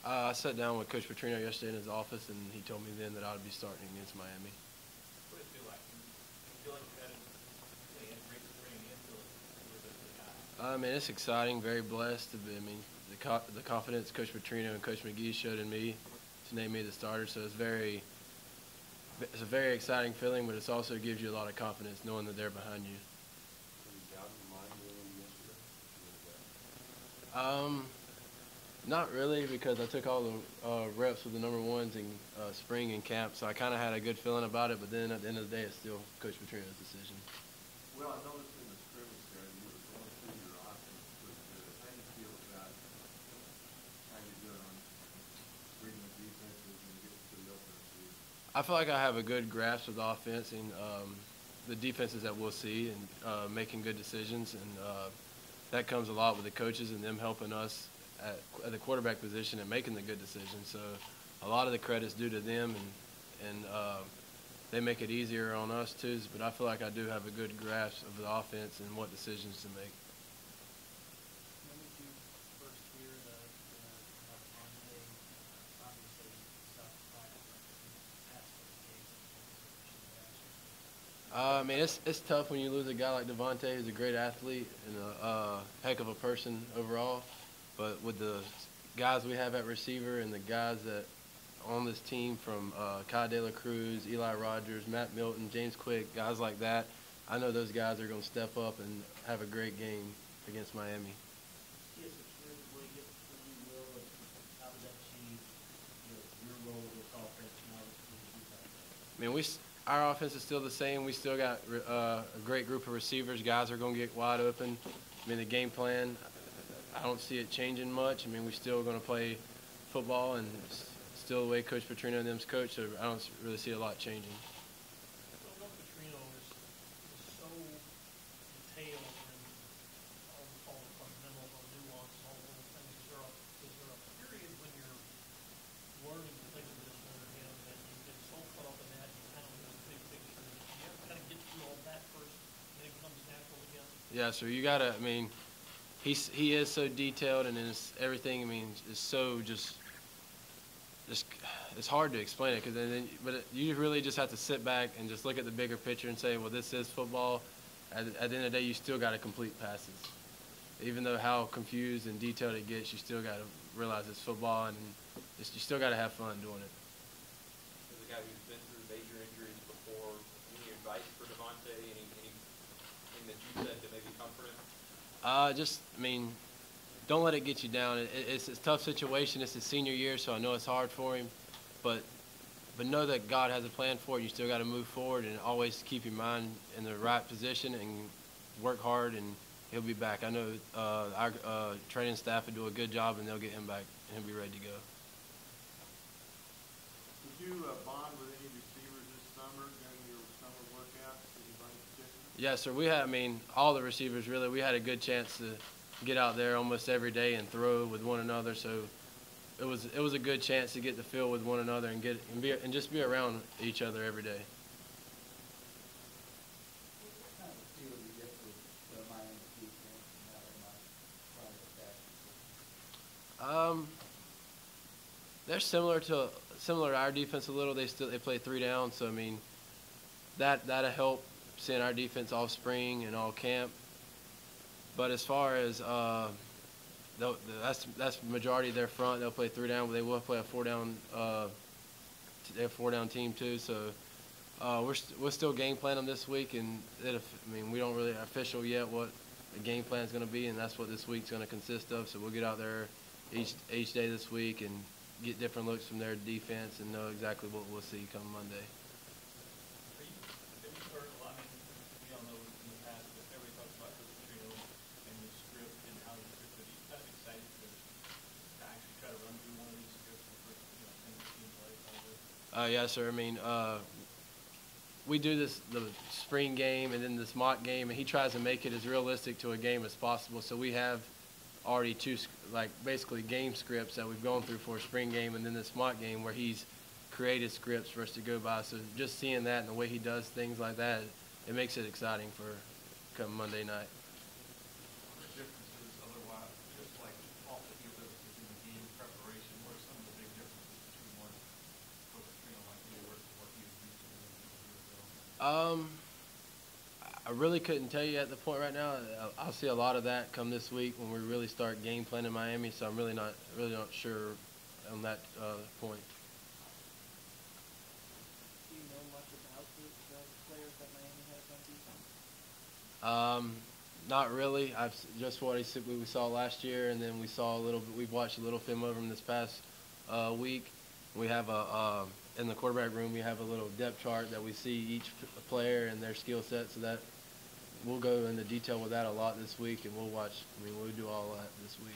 I sat down with Coach Petrino yesterday in his office, and he told me then that I'd be starting against Miami. What does it feel like? You feel like you had a great spring and feel like you're the guy? I mean, it's exciting, very blessed to be. I mean, the confidence Coach Petrino and Coach McGee showed in me to name me the starter, so it's a very exciting feeling, but it also gives you a lot of confidence knowing that they're behind you. Not really, because I took all the reps with the number ones in spring and camp, so I kind of had a good feeling about it. But then at the end of the day, it's still Coach Petrino's decision. Well, I noticed in the scrimmage there you were going through your offense pretty good. How do you feel about how you're doing on reading the defenses and getting to the open receivers? I feel like I have a good grasp of the offense and the defenses that we'll see, and making good decisions, and that comes a lot with the coaches and them helping us at the quarterback position and making the good decisions. So a lot of the credit's due to them, and they make it easier on us too. But I feel like I do have a good grasp of the offense and what decisions to make. When did you first hear the Devontae, obviously stopped practice past those games? I mean, it's tough when you lose a guy like Devontae, who's a great athlete and a heck of a person overall. But with the guys we have at receiver and the guys that on this team from Kai De La Cruz, Eli Rogers, Matt Milton, James Quick, guys like that, I know those guys are going to step up and have a great game against Miami. Yes, it's really what you get from you, Will, and how does that change your role in this offense now that I mean, our offense is still the same. We still got a great group of receivers. Guys are going to get wide open. I mean, the game plan, I don't see it changing much. I mean, we're still going to play football and still the way Coach Petrino and them's coach, so I don't really see a lot changing. Well, Coach Petrino is so detailed in all the fundamentals, all the nuance, all the little things. Is there a period when you're learning to think of this under him that you get so caught up in that you kind of lose the big picture? You have to kind of get through all that first, and then it becomes natural again? Yeah, so you got to, I mean, he is so detailed, and everything, I mean, is so just it's hard to explain it, you really just have to sit back and just look at the bigger picture and say, well, this is football. At the end of the day, you still got to complete passes. Even though how confused and detailed it gets, you still got to realize it's football, and you still got to have fun doing it. As a guy who's been through major injuries before, any advice for Devontae? Anything that you said to maybe comfort him? I mean, don't let it get you down. It's a tough situation. It's his senior year, so I know it's hard for him. But know that God has a plan for it. You still got to move forward and always keep your mind in the right position and work hard, and he'll be back. I know our training staff will do a good job, and they'll get him back, and he'll be ready to go. Did you bond with any receivers this summer during your summer workouts? Anybody particular? Yeah, sir. We had, I mean, all the receivers really. We had a good chance to get out there almost every day and throw with one another. So it was a good chance to get the feel with one another and just be around each other every day. What kind of a feel do you get for the Miami defense and how they might try to attack? They're similar to our defense a little. They play 3 down, so I mean that'll help seeing our defense all spring and all camp. But as far as that's the majority of their front. They'll play 3 down, but they will play a 4 down. They're a 4 down team too. So we're still game planning them this week, and I mean we don't really official yet what the game plan is going to be, and that's what this week's going to consist of. So we'll get out there each day this week and get different looks from their defense and know exactly what we'll see come Monday. Have you heard a lot? I mean, we all know in the past that everybody talks about Coach Petrino and the script and how he scripted. Are you kind of excited to actually try to run through one of these scripts for the first 10 plays? Yeah, sir. I mean, we do the spring game and then this mock game, and he tries to make it as realistic to a game as possible. So we have already 2 basically game scripts that we've gone through for a spring game, and then this mock game where he's created scripts for us to go by. So just seeing that and the way he does things like that, it makes it exciting for come Monday night. Differences otherwise, just like off the field differences in the game preparation, what are some of I really couldn't tell you at the point right now. I'll see a lot of that come this week when we really start game plan in Miami. So I'm really not sure on that point. Do you know much about the players that Miami has on defense? Not really. Just what we saw last year, and then we saw a little. We've watched a little film of them this past week. We have in the quarterback room. We have a little depth chart that we see each player and their skill set. So that we'll go into detail with that a lot this week, and we'll watch. We'll do all that this week.